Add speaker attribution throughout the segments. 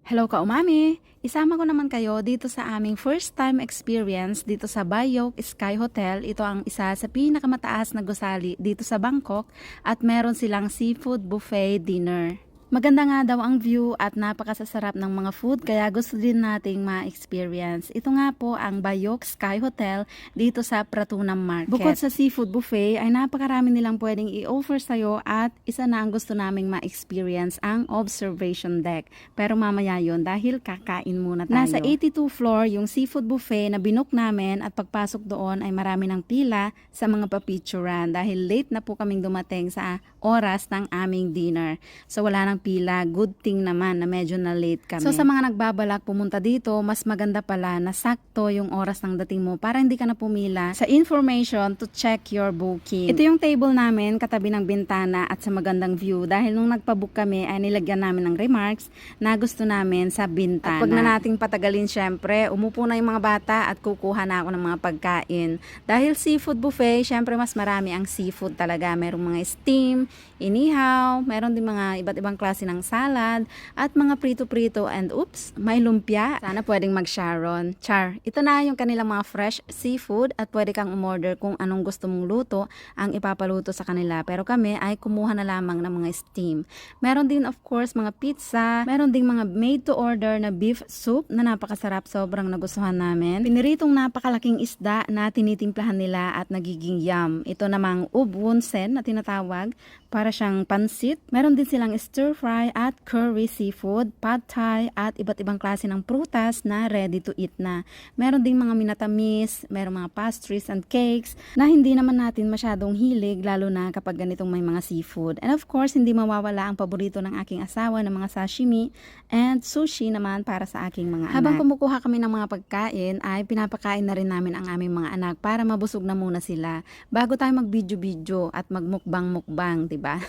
Speaker 1: Hello ka-umami! Isama ko naman kayo dito sa aming first time experience dito sa Bayok Sky Hotel. Ito ang isa sa pinakamataas na gusali dito sa Bangkok at meron silang seafood buffet dinner. Maganda nga daw ang view at napakasasarap ng mga food kaya gusto din nating ma-experience. Ito nga po ang Bayok Sky Hotel dito sa Pratunam Market. Bukod sa seafood buffet ay napakarami nilang pwedeng i-offer sa'yo at isa na ang gusto naming ma-experience ang observation deck. Pero mamaya yon dahil kakain muna tayo. Nasa 82 floor yung seafood buffet na binook namin at pagpasok doon ay marami ng pila sa mga papicturan dahil late na po kaming dumating sa oras ng aming dinner. So wala nang pila, good thing naman na medyo na late kami. So sa mga nagbabalak pumunta dito, mas maganda pala na sakto yung oras ng dating mo para hindi ka na pumila sa information to check your booking. Ito yung table namin katabi ng bintana at sa magandang view dahil nung nagpabook kami ay nilagyan namin ng remarks na gusto namin sa bintana. At wag na nating patagalin syempre, umupo na yung mga bata at kukuha na ako ng mga pagkain. Dahil seafood buffet, syempre mas marami ang seafood talaga. Merong mga steam, inihaw, meron din mga iba't ibang klase ng salad at mga prito-prito and oops, may lumpia. Sana pwedeng mag-sharon. Char, ito na yung kanilang mga fresh seafood at pwede kang umorder kung anong gusto mong luto ang ipapaluto sa kanila. Pero kami ay kumuha na lamang ng mga steam. Meron din of course mga pizza, meron ding mga made to order na beef soup na napakasarap, sobrang nagustuhan namin. Piniritong napakalaking isda na tinitimplahan nila at nagiging yum. Ito namang ubunsen na tinatawag para siyang pansit. Meron din silang stir fry at curry seafood, pad thai at iba't ibang klase ng prutas na ready to eat na. Meron ding mga minatamis, meron mga pastries and cakes na hindi naman natin masyadong hilig lalo na kapag ganitong may mga seafood. And of course, hindi mawawala ang paborito ng aking asawa ng mga sashimi and sushi naman para sa aking mga anak. Habang kumukuha kami ng mga pagkain ay pinapakain na rin namin ang aming mga anak para mabusog na muna sila bago tayo mag-video-video at magmukbang-mukbang, diba?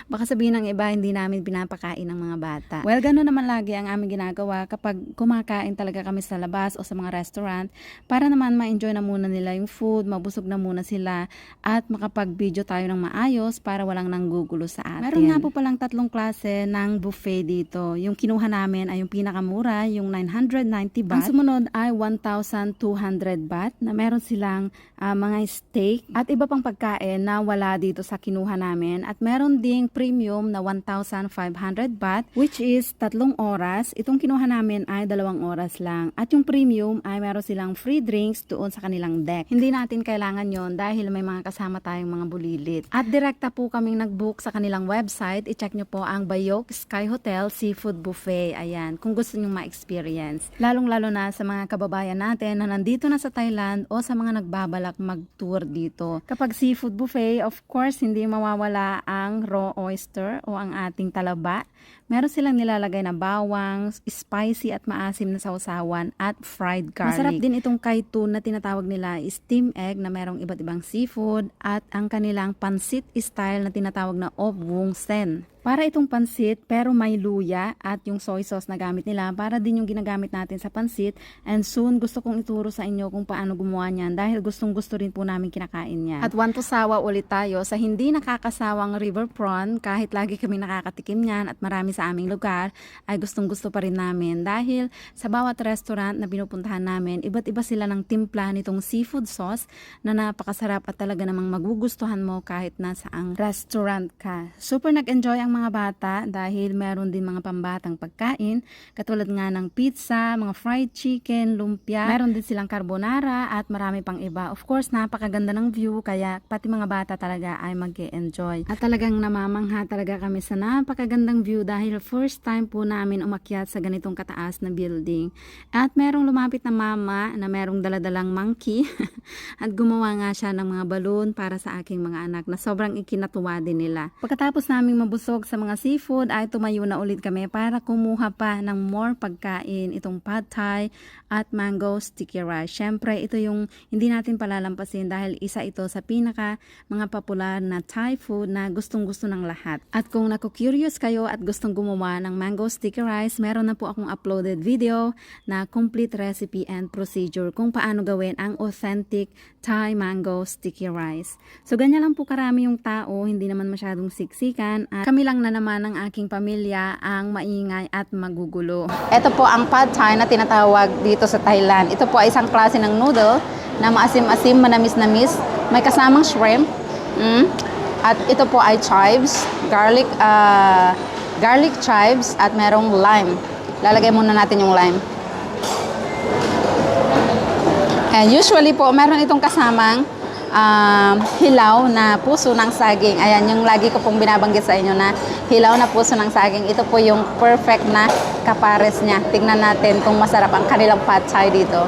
Speaker 1: Baka sabihin ng iba hindi namin pinapakain ng mga bata. Well, gano'n naman lagi ang aming ginagawa kapag kumakain talaga kami sa labas o sa mga restaurant para naman ma-enjoy na muna nila yung food, mabusog na muna sila at makapag-video tayo ng maayos para walang nanggugulo sa atin. Meron nga po palang tatlong klase ng buffet dito. Yung kinuha namin ay yung pinakamura, yung 990 baht. Ang sumunod ay 1,200 baht na meron silang mga steak at iba pang pagkain na wala dito sa kinuha namin at meron ding premium na 1,500 baht which is 3 oras. Itong kinuha namin ay 2 oras lang. At yung premium ay meron silang free drinks doon sa kanilang deck. Hindi natin kailangan yon dahil may mga kasama tayong mga bulilit. At direkta po kaming nag-book sa kanilang website. I-check nyo po ang Bayok Sky Hotel Seafood Buffet. Ayan, kung gusto nyo ma-experience. Lalong-lalo na sa mga kababayan natin na nandito na sa Thailand o sa mga nagbabalak mag-tour dito. Kapag seafood buffet, of course, hindi mawawala ang raw oyster o ang ating talaba. Meron silang nilalagay na bawang, spicy at maasim na sausawan at fried garlic. Masarap din itong kai tun na tinatawag nila steam egg na merong iba't ibang seafood at ang kanilang pansit style na tinatawag na obwung sen. Para itong pansit pero may luya at yung soy sauce na gamit nila para din yung ginagamit natin sa pansit and soon gusto kong ituro sa inyo kung paano gumawa niyan dahil gustong gusto rin po namin kinakain niya. At want to sawa ulit tayo sa hindi nakakasawang river prawn kahit lagi kami nakakatikim niyan at marami sa aming lugar ay gustong gusto pa rin namin dahil sa bawat restaurant na pinupuntahan namin iba't iba sila ng timpla nitong seafood sauce na napakasarap at talaga namang magugustuhan mo kahit nasaang restaurant ka. Super nag-enjoy ang mga bata dahil meron din mga pambatang pagkain katulad nga ng pizza, mga fried chicken, lumpia, meron din silang carbonara at marami pang iba. Of course, napakaganda ng view kaya pati mga bata talaga ay mag-e-enjoy. At talagang namamangha talaga kami sa napakagandang view dahil first time po namin umakyat sa ganitong kataas na building. At merong lumapit na mama na merong daladalang monkey at gumawa nga siya ng mga balloon para sa aking mga anak na sobrang ikinatuwa din nila. Pagkatapos naming mabusog sa mga seafood ay tumayo na ulit kami para kumuha pa ng more pagkain, itong pad thai at mango sticky rice. Syempre ito yung hindi natin palalampasin dahil isa ito sa pinaka mga popular na Thai food na gustong gusto ng lahat. At kung naku-curious kayo at gustong gumawa ng mango sticky rice, meron na po akong uploaded video na complete recipe and procedure kung paano gawin ang authentic Thai mango sticky rice. So ganyan lang po karami yung tao, hindi naman masyadong siksikan, at kami lang na naman ng aking pamilya ang maingay at magugulo. Ito po ang pad thai na tinatawag dito sa Thailand. Ito po ay isang klase ng noodle na maasim-asim, manamis-namis, may kasamang shrimp. At ito po ay chives, garlic chives, at merong lime. Lalagay muna natin yung lime. And usually po, meron itong kasamang hilaw na puso ng saging. Ayan, yung lagi ko pong binabanggit sa inyo na hilaw na puso ng saging. Ito po yung perfect na kapares niya. Tingnan natin kung masarap ang kanilang pad thai dito.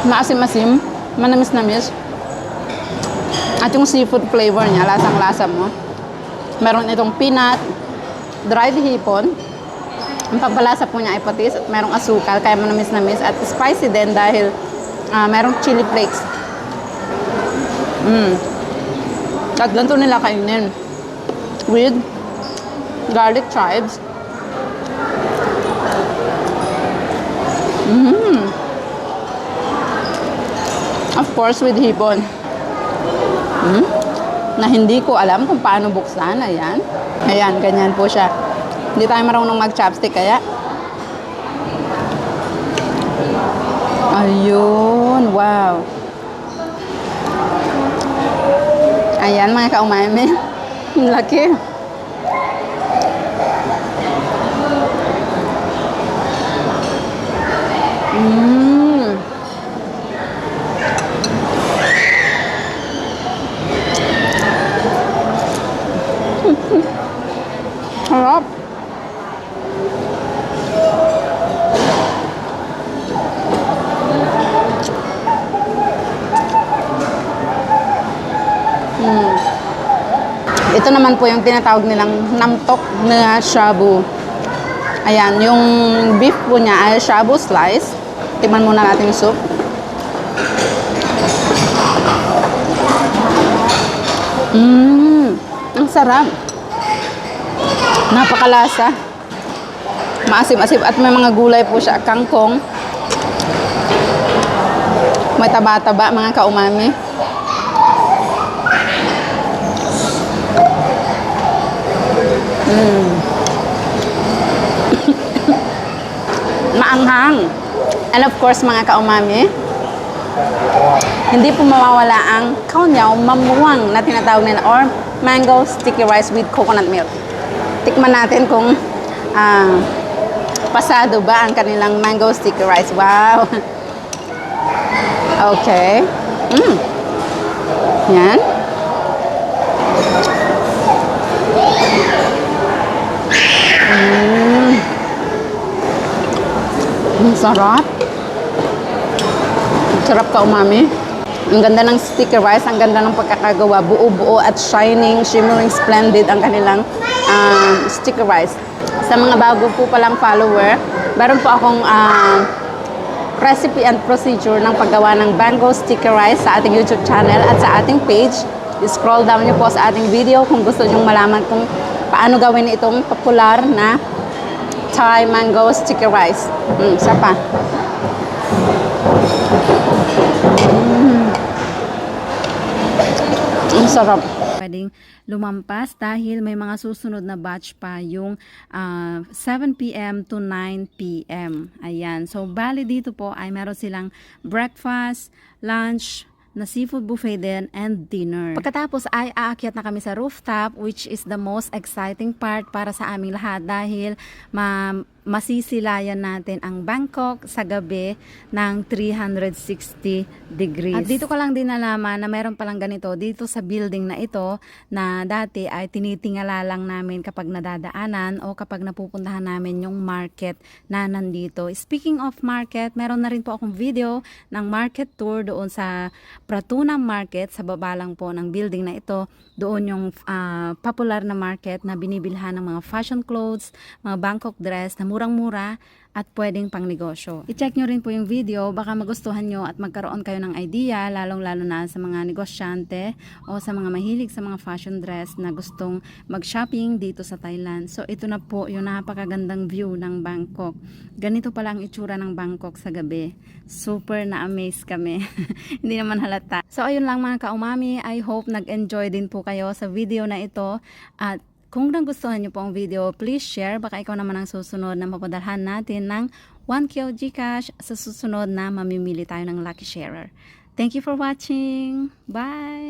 Speaker 1: Maasim-asim, manamis-namis. At yung seafood flavor niya, lasang-lasa mo. Meron itong peanut, dried hipon. Ang pampalasa po niya ay patis at merong asukal, kaya manamis-namis. At spicy din dahil merong chili flakes. At ganito nila kainin. With garlic chives. Of course, with hipon. Na hindi ko alam kung paano buksan. Ayan. Ayan, ganyan po siya. Hindi tayo marunong mag-chopstick, kaya. Ayun, wow. Ayan, mga kaumami. Laki. Harap. Ito naman po yung tinatawag nilang namtok na shabu. Ayan, yung beef po niya ay shabu slice. Tikman muna natin yung soup. Ang sarap. Napakalasa. Maasim-asim at may mga gulay po siya. Kangkong. May taba-taba, mga kaumami. Maanghang. And of course, mga kaumami, hindi po mawawala ang kaunyaw mamuwang na tinatawag nila or mango sticky rice with coconut milk. Tikman natin kung pasado ba ang kanilang mango sticky rice. Wow! Okay. Yan. Ang sarap. Sarap ka umami. Ang ganda ng sticky rice, ang ganda ng pagkakagawa. Buo-buo at shining, shimmering, splendid ang kanilang sticky rice. Sa mga bago po palang follower, meron po akong recipe and procedure ng paggawa ng mango sticky rice sa ating YouTube channel at sa ating page. I-scroll down nyo po sa ating video kung gusto nyo malaman kung paano gawin itong popular na Thai mango sticky rice. Isa pa. Ang sarap. Pwedeng lumampas dahil may mga susunod na batch pa yung 7 p.m. to 9 p.m. Ayan. So, bali dito po ay meron silang breakfast, lunch, na seafood buffet din, and dinner. Pagkatapos ay aakyat na kami sa rooftop, which is the most exciting part para sa aming lahat dahil masisilayan natin ang Bangkok sa gabi ng 360 degrees. At dito ko lang din nalaman na meron palang ganito dito sa building na ito na dati ay tinitingala lang namin kapag nadadaanan o kapag napupuntahan namin yung market na nandito. Speaking of market, meron na rin po akong video ng market tour doon sa Pratunam Market, sa baba lang po ng building na ito. Doon yung popular na market na binibilhan ng mga fashion clothes, mga Bangkok dress na murang-mura at pwedeng pang negosyo. I-check nyo rin po yung video, baka magustuhan nyo at magkaroon kayo ng idea, lalong-lalo na sa mga negosyante o sa mga mahilig sa mga fashion dress na gustong mag-shopping dito sa Thailand. So ito na po yung napakagandang view ng Bangkok. Ganito pala ang itsura ng Bangkok sa gabi. Super na-amaze kami. Hindi naman halata. So ayun lang mga kaumami, I hope nag-enjoy din po kayo sa video na ito at kung nagustuhan niyo po ang video, please share. Baka ikaw naman ang susunod na mapadalhan natin ng 1 Gcash sa susunod na mamimili tayo ng Lucky Sharer. Thank you for watching. Bye!